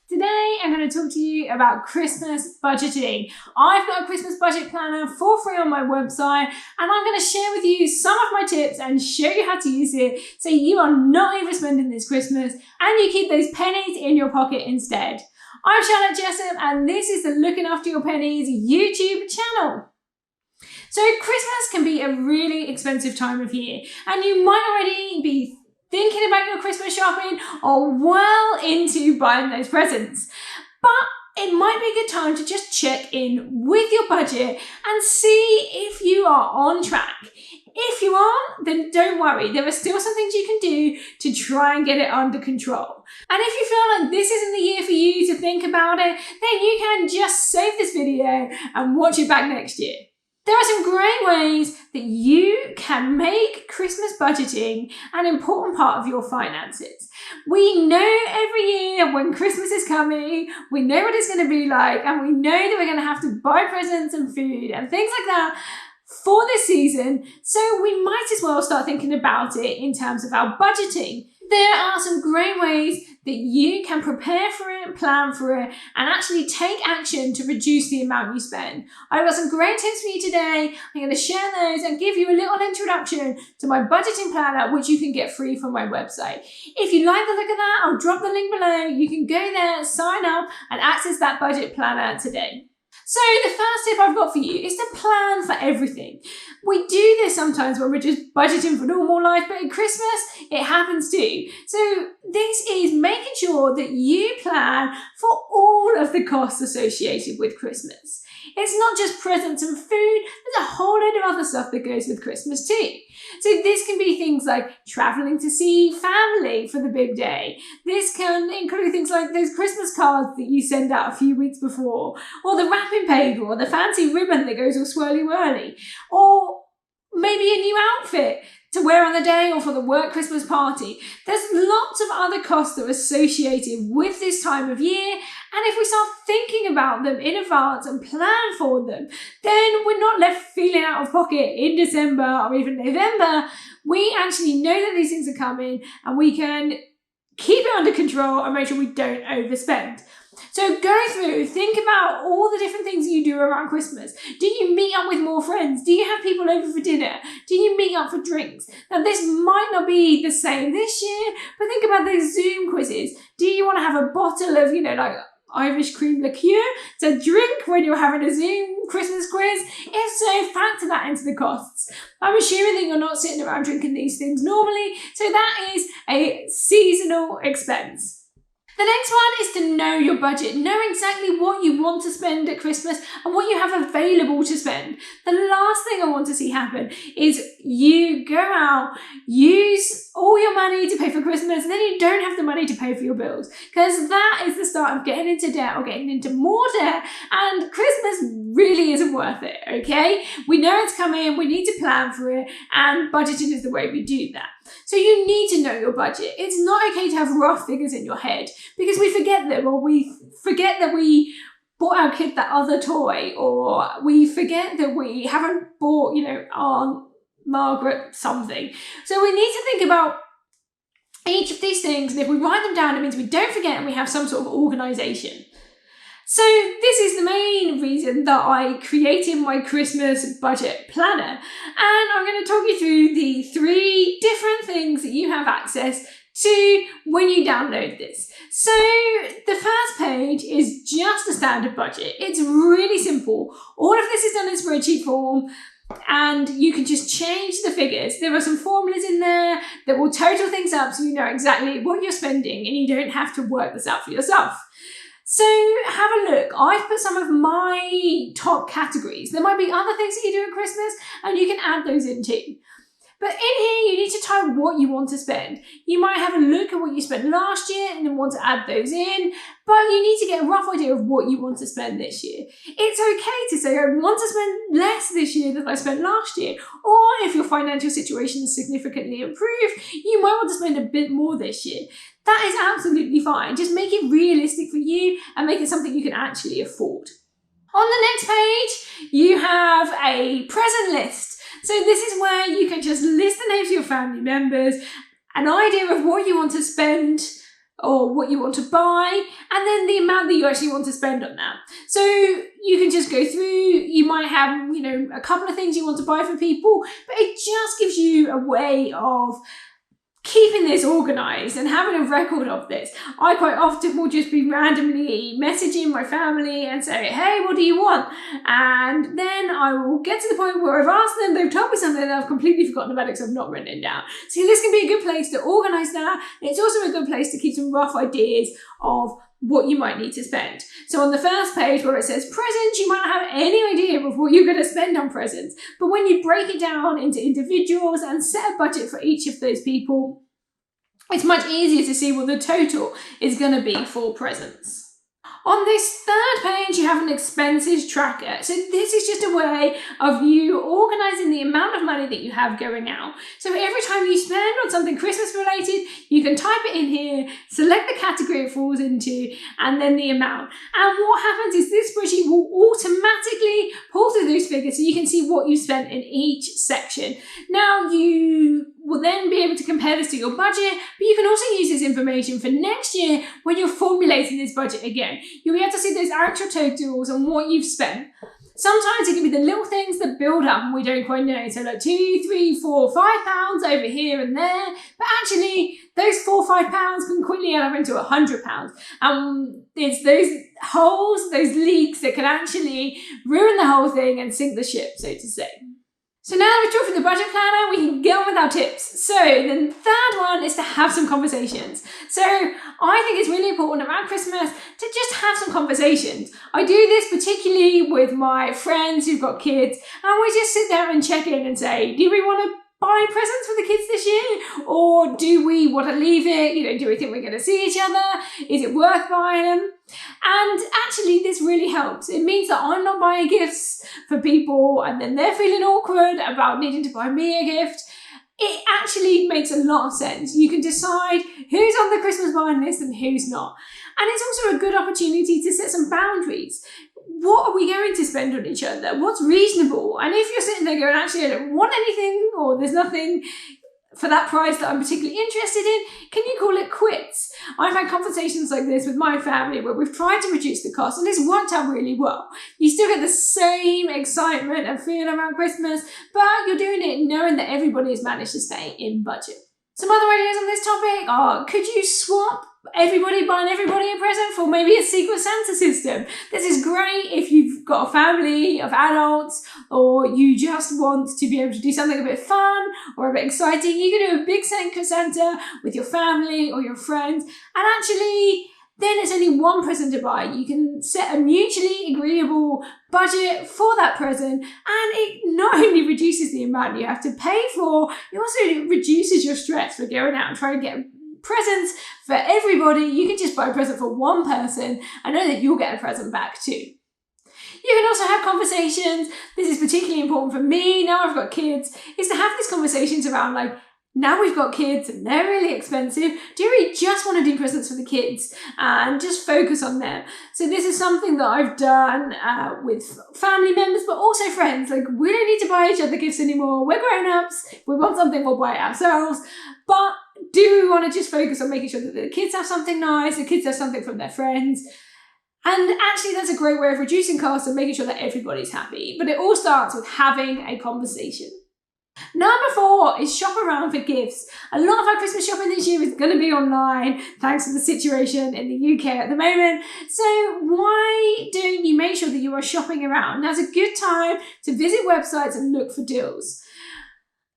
Today, I'm going to talk to you about Christmas budgeting. I've got a Christmas budget planner for free on my website, and I'm going to share with you some of my tips and show you how to use it so you are not overspending this Christmas and you keep those pennies in your pocket instead. I'm Charlotte Jessup, and this is the Looking After Your Pennies YouTube channel. So Christmas can be a really expensive time of year, and you might already be thinking about your Christmas shopping or well into buying those presents. But it might be a good time to just check in with your budget and see if you are on track. If you aren't, then don't worry. There are still some things you can do to try and get it under control. And if you feel like this isn't the year for you to think about it, then you can just save this video and watch it back next year. There are some great ways that you can make Christmas budgeting an important part of your finances. We know every year when Christmas is coming, we know what it's going to be like, and we know that we're going to have to buy presents and food and things like that for this season, so we might as well start thinking about it in terms of our budgeting. There are some great ways that you can prepare for it, plan for it, and actually take action to reduce the amount you spend. I've got some great tips for you today. I'm going to share those and give you a little introduction to my budgeting planner, which you can get free from my website. If you like the look of that, I'll drop the link below. You can go there, sign up, and access that budget planner today. So the first tip I've got for you is to plan for everything. We do this sometimes when we're just budgeting for normal life, but at Christmas, it happens too. So this is making sure that you plan for all of the costs associated with Christmas. It's not just presents and food, there's a whole load of other stuff that goes with Christmas too. So this can be things like traveling to see family for the big day. This can include things like those Christmas cards that you send out a few weeks before, or the wrapping paper, or the fancy ribbon that goes all swirly-whirly, or maybe a new outfit to wear on the day or for the work Christmas party. There's lots of other costs that are associated with this time of year, and if we start thinking about them in advance and plan for them, then we're not left feeling out of pocket in December or even November. We actually know that these things are coming, and we can keep it under control and make sure we don't overspend. So go through, think about all the different things you do around Christmas. Do you meet up with more friends? Do you have people over for dinner? Do you meet up for drinks? Now this might not be the same this year, but think about those Zoom quizzes. Do you want to have a bottle of, like Irish cream liqueur to drink when you're having a Zoom Christmas quiz? If so, factor that into the costs. I'm assuming that you're not sitting around drinking these things normally, so that is a seasonal expense. The next one is to know your budget. Know exactly what you want to spend at Christmas and what you have available to spend. The last thing I want to see happen is you go out, use all your money to pay for Christmas, and then you don't have the money to pay for your bills, because that is the start of getting into debt or getting into more debt, and Christmas really isn't worth it, okay? We know it's coming, we need to plan for it, and budgeting is the way we do that. So you need to know your budget. It's not okay to have rough figures in your head, because we forget them, or we forget that we bought our kid that other toy, or we forget that we haven't bought, Aunt Margaret something. So we need to think about each of these things, and if we write them down, it means we don't forget and we have some sort of organisation. So this is the main reason that I created my Christmas budget planner, and I'm going to talk you through the 3 different things that you have access to when you download this. So the first page is just a standard budget. It's really simple. All of this is done in spreadsheet form, and you can just change the figures. There are some formulas in there that will total things up so you know exactly what you're spending and you don't have to work this out for yourself. So have a look. I've put some of my top categories. There might be other things that you do at Christmas, and you can add those in too. But in here, you need to type what you want to spend. You might have a look at what you spent last year and then want to add those in, but you need to get a rough idea of what you want to spend this year. It's okay to say, I want to spend less this year than I spent last year. Or if your financial situation is significantly improved, you might want to spend a bit more this year. That is absolutely fine. Just make it realistic for you and make it something you can actually afford. On the next page, you have a present list. So this is where you can just list the names of your family members, an idea of what you want to spend or what you want to buy, and then the amount that you actually want to spend on that. So you can just go through, you might have, a couple of things you want to buy for people, but it just gives you a way of keeping this organized and having a record of this. I quite often will just be randomly messaging my family and say, hey, what do you want? And then I will get to the point where I've asked them, they've told me something and I've completely forgotten about it because I've not written it down. So this can be a good place to organize that. It's also a good place to keep some rough ideas of what you might need to spend. So on the first page where it says presents, you might not have any idea of what you're going to spend on presents. But when you break it down into individuals and set a budget for each of those people, it's much easier to see what the total is going to be for presents. On this third page, you have an expenses tracker. So this is just a way of you organising the amount of money that you have going out. So every time you spend on something Christmas related, you can type it in here, select the category it falls into, and then the amount. And what happens is this spreadsheet will automatically pull through those figures so you can see what you spent in each section. Now you will then be able to compare this to your budget, but you can also use this information for next year when you're formulating this budget again. You'll be able to see those actual totals and what you've spent. Sometimes it can be the little things that build up and we don't quite know. So like 2, 3, 4, 5 pounds over here and there. But actually, those 4, 5 pounds can quickly add up into £100. It's those holes, those leaks that can actually ruin the whole thing and sink the ship, so to say. So now that we've talked through the budget planner, we can get on with our tips. So the third one is to have some conversations. So I think it's really important around Christmas to just have some conversations. I do this particularly with my friends who've got kids, and we just sit there and check in and say, do we want to buy presents for the kids this year? Or do we want to leave it? Do we think we're going to see each other? Is it worth buying them? And actually this really helps. It means that I'm not buying gifts for people and then they're feeling awkward about needing to buy me a gift. It actually makes a lot of sense. You can decide who's on the Christmas buying list and who's not. And it's also a good opportunity to set some boundaries. What are we going to spend on each other? What's reasonable? And if you're sitting there going, actually, I don't want anything, or there's nothing for that price that I'm particularly interested in, can you call it quits? I've had conversations like this with my family where we've tried to reduce the cost and it's worked out really well. You still get the same excitement and feel around Christmas, but you're doing it knowing that everybody has managed to stay in budget. Some other ideas on this topic are, could you swap everybody buying everybody a present for maybe a Secret Santa system? This is great if you've got a family of adults or you just want to be able to do something a bit fun or a bit exciting. You can do a big Secret Santa with your family or your friends, and actually then it's only one present to buy. You can set a mutually agreeable budget for that present, and it not only reduces the amount you have to pay for, it also reduces your stress for going out and trying to get presents for everybody. You can just buy a present for one person and know that you'll get a present back too. You can also have conversations. This is particularly important for me now I've got kids, is to have these conversations around like, now we've got kids and they're really expensive. Do you really just want to do presents for the kids and just focus on them? So this is something that I've done with family members, but also friends. Like, we don't need to buy each other gifts anymore. We're grown-ups. If we want something, we'll buy it ourselves. But do we want to just focus on making sure that the kids have something nice, the kids have something from their friends? And actually, that's a great way of reducing costs and making sure that everybody's happy. But it all starts with having a conversation. Number 4 is shop around for gifts. A lot of our Christmas shopping this year is going to be online thanks to the situation in the UK at the moment. So why don't you make sure that you are shopping around? Now's a good time to visit websites and look for deals.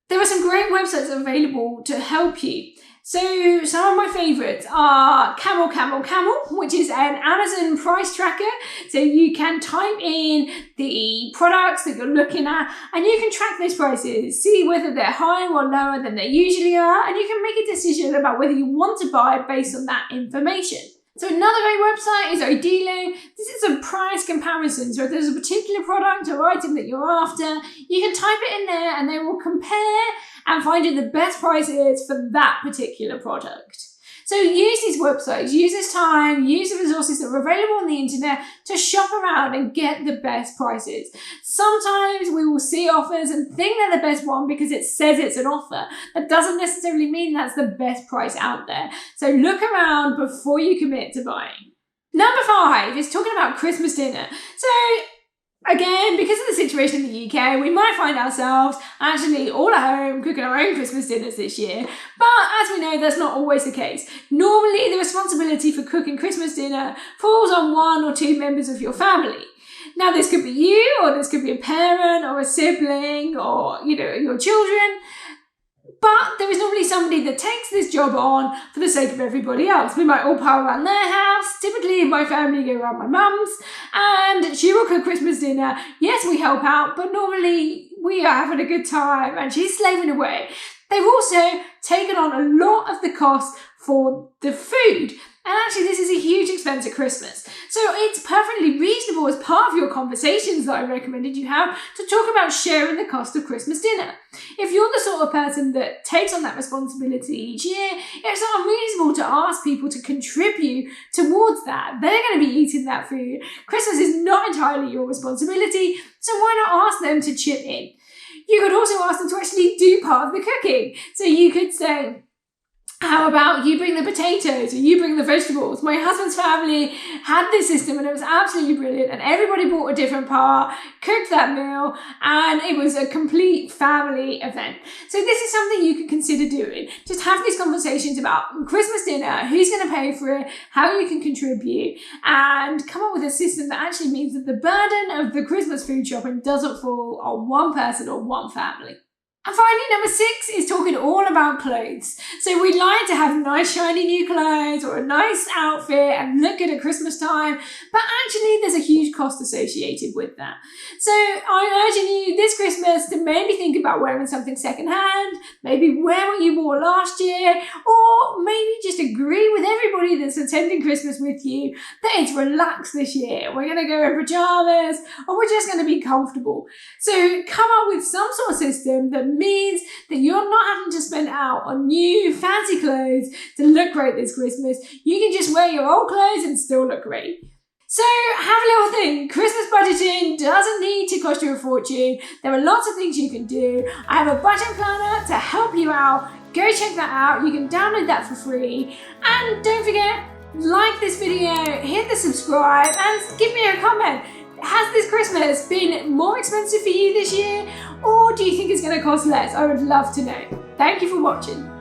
There are some great websites available to help you. So some of my favourites are Camel, which is an Amazon price tracker. So you can type in the products that you're looking at and you can track those prices, see whether they're higher or lower than they usually are, and you can make a decision about whether you want to buy based on that information. So another great website is Odilo. This is a price comparison. So if there's a particular product or item that you're after, you can type it in there and they will compare and find you the best prices for that particular product. So use these websites, use this time, use the resources that are available on the internet to shop around and get the best prices. Sometimes we will see offers and think they're the best one because it says it's an offer. That doesn't necessarily mean that's the best price out there. So look around before you commit to buying. Number 5 is talking about Christmas dinner. So again, because of the situation in the UK, we might find ourselves actually all at home cooking our own Christmas dinners this year. But as we know, that's not always the case. Normally, the responsibility for cooking Christmas dinner falls on 1 or 2 members of your family. Now, this could be you, or this could be a parent, or a sibling, or, your children. But there is normally somebody that takes this job on for the sake of everybody else. We might all pile around their house. Typically, in my family, go around my mum's, and she will cook Christmas dinner. Yes, we help out, but normally we are having a good time, and she's slaving away. They've also taken on a lot of the cost for the food. And actually, this is a huge expense at Christmas. So it's perfectly reasonable as part of your conversations that I recommended you have to talk about sharing the cost of Christmas dinner. If you're the sort of person that takes on that responsibility each year, it's not unreasonable to ask people to contribute towards that. They're going to be eating that food. Christmas is not entirely your responsibility, so why not ask them to chip in? You could also ask them to actually do part of the cooking. So you could say, how about you bring the potatoes or you bring the vegetables? My husband's family had this system and it was absolutely brilliant, and everybody bought a different part, cooked that meal, and it was a complete family event. So this is something you could consider doing. Just have these conversations about Christmas dinner, who's going to pay for it, how you can contribute, and come up with a system that actually means that the burden of the Christmas food shopping doesn't fall on one person or one family. And finally, number 6 is talking all about clothes. So we'd like to have nice shiny new clothes or a nice outfit and look good at Christmas time, but actually there's a huge cost associated with that. So I'm urging you this Christmas to maybe think about wearing something secondhand, maybe wear what you wore last year, or maybe just agree with everybody that's attending Christmas with you that it's relaxed this year. We're going to go in pajamas, or we're just going to be comfortable. So come up with some sort of system that means that you're not having to spend out on new fancy clothes to look great this Christmas. You can just wear your old clothes and still look great. So have a little think. Christmas budgeting doesn't need to cost you a fortune. There are lots of things you can do. I have a budget planner to help you out. Go check that out. You can download that for free. And don't forget, like this video, hit the subscribe, and give me a comment. Has this Christmas been more expensive for you this year, or do you think it's going to cost less? I would love to know. Thank you for watching.